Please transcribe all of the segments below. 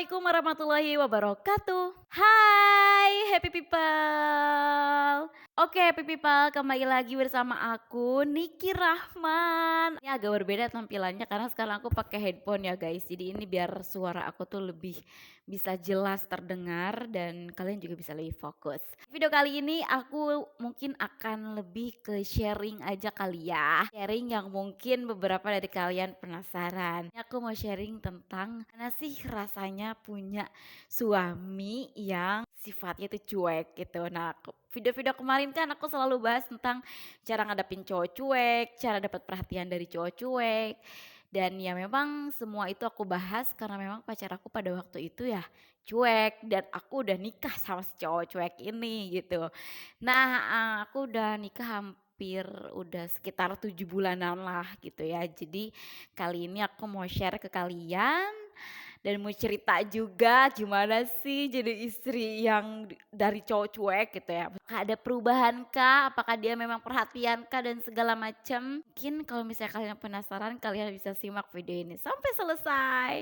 Assalamualaikum warahmatullahi wabarakatuh. Hai happy people. Oke happy people, kembali lagi bersama aku Niki Rahman. Ini agak berbeda tampilannya karena sekarang aku pakai headphone ya guys. Jadi ini biar suara aku tuh lebih bisa jelas terdengar dan kalian juga bisa lebih fokus. Video kali ini aku mungkin akan lebih ke sharing aja kali ya. Sharing yang mungkin beberapa dari kalian penasaran. Ini aku mau sharing tentang mana sih rasanya punya suami yang sifatnya itu cuek gitu. Nah, video-video kemarin kan aku selalu bahas tentang cara ngadepin cowok cuek, cara dapat perhatian dari cowok cuek. Dan ya memang semua itu aku bahas karena memang pacar aku pada waktu itu ya cuek dan aku udah nikah sama si cowok cuek ini gitu. Nah, aku udah nikah hampir udah sekitar 7 bulanan lah gitu ya. Jadi kali ini aku mau share ke kalian dan mau cerita juga gimana sih jadi istri yang dari cowok cuek gitu ya. Apakah ada perubahan kah? Apakah dia memang perhatian kah dan segala macam? Mungkin kalau misalnya kalian penasaran kalian bisa simak video ini sampai selesai.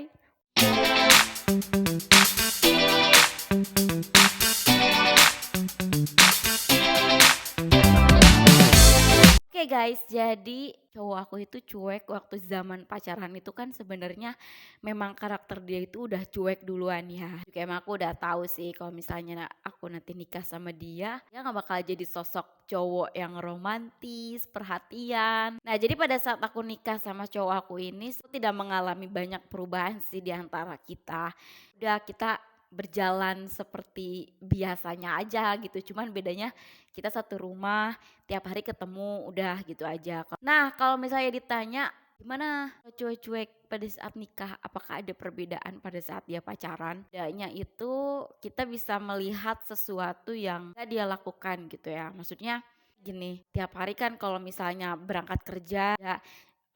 Oke guys, jadi cowok aku itu cuek waktu zaman pacaran itu kan sebenarnya memang karakter dia itu udah cuek duluan ya. Juga emang aku udah tahu sih kalau misalnya aku nanti nikah sama dia nggak bakal jadi sosok cowok yang romantis, perhatian. Nah jadi pada saat aku nikah sama cowok aku ini aku tidak mengalami banyak perubahan sih di antara kita. Udah kita berjalan seperti biasanya aja gitu, cuman bedanya kita satu rumah tiap hari ketemu udah gitu aja. Nah kalau misalnya ditanya gimana cuek-cuek pada saat nikah, apakah ada perbedaan pada saat dia pacaran? Bedanya itu kita bisa melihat sesuatu yang gak dia lakukan gitu ya. Maksudnya gini, tiap hari kan kalau misalnya berangkat kerja ya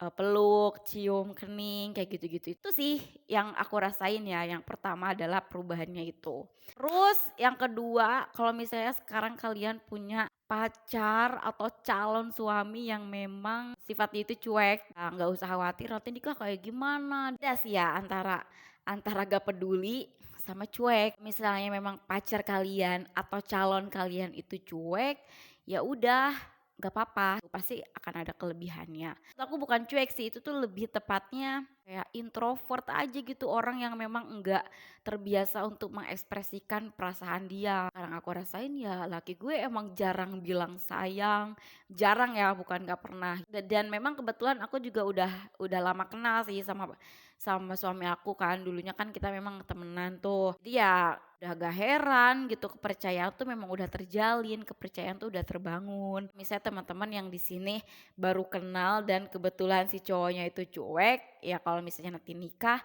peluk, cium, kening, kayak gitu-gitu. Itu sih yang aku rasain ya, yang pertama adalah perubahannya itu. Terus yang kedua, kalau misalnya sekarang kalian punya pacar atau calon suami yang memang sifatnya itu cuek, nah, nggak usah khawatir nanti nikah kayak gimana. Beda sih ya antara antara gak peduli sama cuek. Misalnya memang pacar kalian atau calon kalian itu cuek, ya udah gak apa-apa, pasti akan ada kelebihannya. Aku bukan cuek sih, itu tuh lebih tepatnya kayak introvert aja gitu, orang yang memang enggak terbiasa untuk mengekspresikan perasaan dia. Sekarang aku rasain ya laki gue emang jarang bilang sayang, jarang ya bukan gak pernah. Dan memang kebetulan aku juga udah lama kenal sih sama sama suami aku kan, dulunya kan kita memang temenan tuh. Jadi ya udah gak heran gitu, kepercayaan tuh memang udah terjalin, kepercayaan tuh udah terbangun. Misalnya teman-teman yang di sini baru kenal dan kebetulan si cowoknya itu cuek, ya kalau misalnya nanti nikah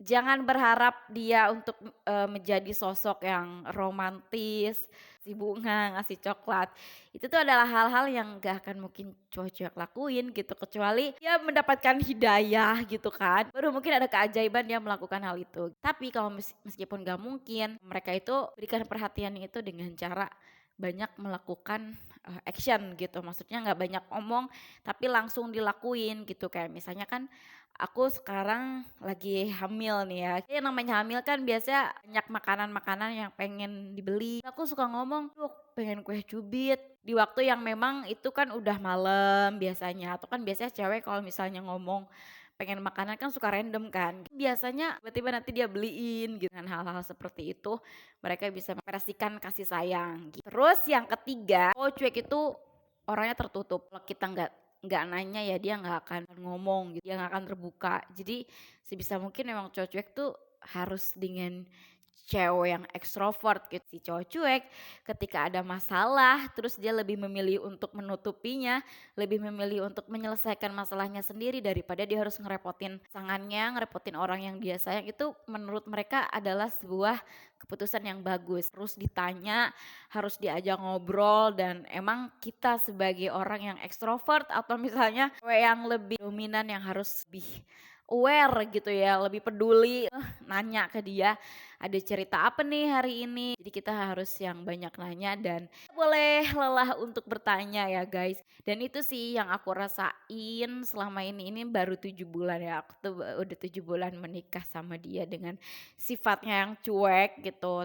jangan berharap dia untuk menjadi sosok yang romantis, ngasih bunga, ngasih coklat. Itu tuh adalah hal-hal yang gak akan mungkin cowok-cowok lakuin gitu, kecuali dia mendapatkan hidayah gitu kan. Baru mungkin ada keajaiban dia melakukan hal itu. Tapi kalau meskipun gak mungkin, mereka itu berikan perhatian itu dengan cara banyak melakukan action gitu. Maksudnya nggak banyak omong tapi langsung dilakuin gitu. Kayak misalnya kan aku sekarang lagi hamil nih ya. Yang namanya hamil kan biasanya banyak makanan-makanan yang pengen dibeli. Aku suka ngomong, "Duh, pengen kue cubit." Di waktu yang memang itu kan udah malam biasanya. Atau kan biasanya cewek kalau misalnya ngomong pengen makanan kan suka random kan. Biasanya tiba-tiba nanti dia beliin gitu. Dengan hal-hal seperti itu mereka bisa mengekspresikan kasih sayang gitu. Terus yang ketiga, oh cuek itu orangnya tertutup. Kalau kita nggak nanya ya dia nggak akan ngomong gitu, dia nggak akan terbuka. Jadi sebisa mungkin memang cowok cuek tuh harus dengan cewek yang ekstrovert gitu. Si cowok cuek ketika ada masalah terus dia lebih memilih untuk menutupinya, lebih memilih untuk menyelesaikan masalahnya sendiri daripada dia harus ngerepotin pasangannya, ngerepotin orang yang dia sayang. Itu menurut mereka adalah sebuah keputusan yang bagus. Terus ditanya, harus diajak ngobrol dan emang kita sebagai orang yang ekstrovert atau misalnya cewek yang lebih dominan yang harus lebih aware gitu ya, lebih peduli, nanya ke dia, ada cerita apa nih hari ini. Jadi kita harus yang banyak nanya dan boleh lelah untuk bertanya ya guys. Dan itu sih yang aku rasain selama ini baru 7 bulan ya. Aku tuh udah 7 bulan menikah sama dia dengan sifatnya yang cuek gitu.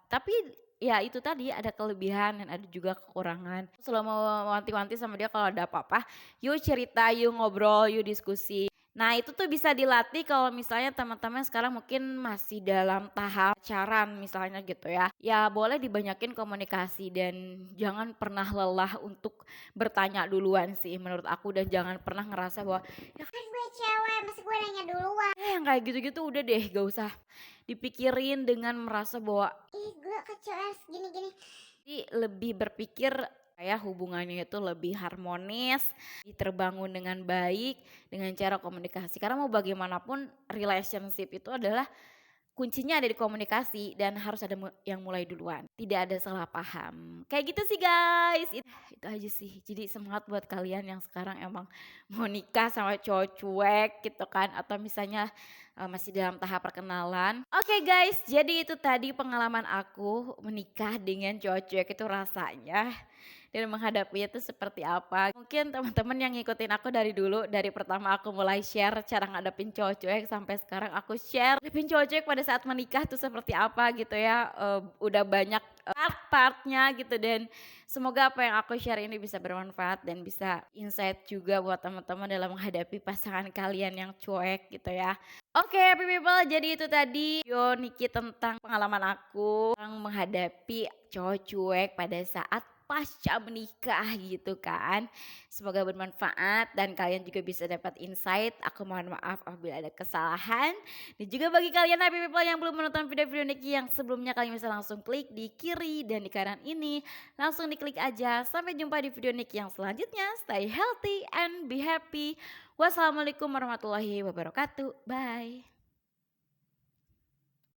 Tapi ya itu tadi ada kelebihan dan ada juga kekurangan. Selalu mau wanti-wanti sama dia kalau ada apa-apa, yuk cerita, yuk ngobrol, yuk diskusi. Nah itu tuh bisa dilatih kalau misalnya teman-teman sekarang mungkin masih dalam tahap pacaran misalnya gitu ya. Ya boleh dibanyakin komunikasi dan jangan pernah lelah untuk bertanya duluan sih menurut aku. Dan jangan pernah ngerasa bahwa ya kan gue cewek masa gue nanya duluan. Yang kayak gitu-gitu udah deh, gak usah dipikirin dengan merasa bahwa ih gue kecewaan gini-gini. Jadi lebih berpikir kayak hubungannya itu lebih harmonis, terbangun dengan baik dengan cara komunikasi. Karena mau bagaimanapun relationship itu adalah kuncinya ada di komunikasi dan harus ada yang mulai duluan. Tidak ada salah paham. Kayak gitu sih guys. Itu aja sih. Jadi semangat buat kalian yang sekarang emang mau nikah sama cowok cuek gitu kan. Atau misalnya masih dalam tahap perkenalan. Oke guys, jadi itu tadi pengalaman aku menikah dengan cowok cuek itu rasanya. Dan menghadapinya itu seperti apa. Mungkin teman-teman yang ngikutin aku dari dulu, dari pertama aku mulai share cara ngadepin cowok cuek sampai sekarang aku share ngadepin cowok cuek pada saat menikah tuh seperti apa gitu ya. Udah banyak part-partnya gitu dan semoga apa yang aku share ini bisa bermanfaat dan bisa insight juga buat teman-teman dalam menghadapi pasangan kalian yang cuek gitu ya. Oke, happy people, jadi itu tadi video Niki tentang pengalaman aku yang menghadapi cowok cuek pada saat pasca menikah gitu kan. Semoga bermanfaat dan kalian juga bisa dapat insight. Aku mohon maaf apabila ada kesalahan. Dan juga bagi kalian happy people yang belum menonton video-video Niki yang sebelumnya, kalian bisa langsung klik di kiri dan di kanan ini. Langsung diklik aja. Sampai jumpa di video Niki yang selanjutnya. Stay healthy and be happy. Wassalamualaikum warahmatullahi wabarakatuh. Bye.